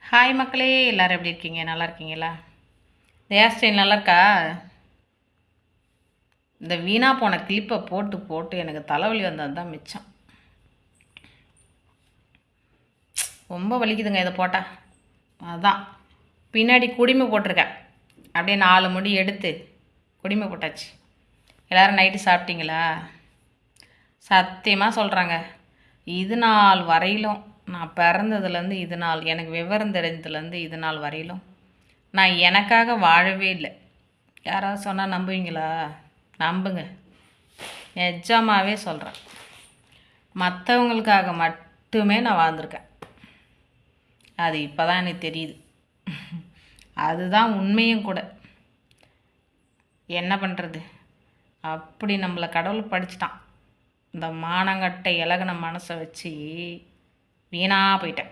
Hi மக்களே, எல்லோரும் எப்படி இருக்கீங்க? நல்லா இருக்கீங்களா? இந்த ஹேர் ஸ்டைல் நல்லா இருக்கா? இந்த வீணா போன கிளிப்பை போட்டு போட்டு எனக்கு தலைவலி வந்தது தான் மிச்சம். ரொம்ப வலிக்குதுங்க இதை போட்டால். அதுதான் பின்னாடி குடிமை போட்டிருக்கேன். அப்படியே 4 முடி எடுத்து குடிமை போட்டாச்சு. எல்லோரும் நைட்டு சாப்பிட்டீங்களா? சத்தியமாக சொல்கிறாங்க, இது நாள் வரையிலும், நான் பிறந்ததுலேருந்து இது நாள், எனக்கு விவரம் தெரிஞ்சதுலேருந்து இது நாள் வரையிலும் நான் எனக்காக வாழவே இல்லை. யாராவது சொன்னால் நம்புவீங்களா? நம்புங்க, நிஜமாகவே சொல்கிறேன். மற்றவங்களுக்காக மட்டுமே நான் வாழ்ந்திருக்கேன். அது இப்போ தான் எனக்கு தெரியுது. அதுதான் உண்மையும் கூட. என்ன பண்ணுறது, அப்படி நம்மளை கடவுள் படிச்சிட்டான். இந்த மானங்கட்டை இலகுன மனசை வச்சு வீணாக போயிட்டேன்.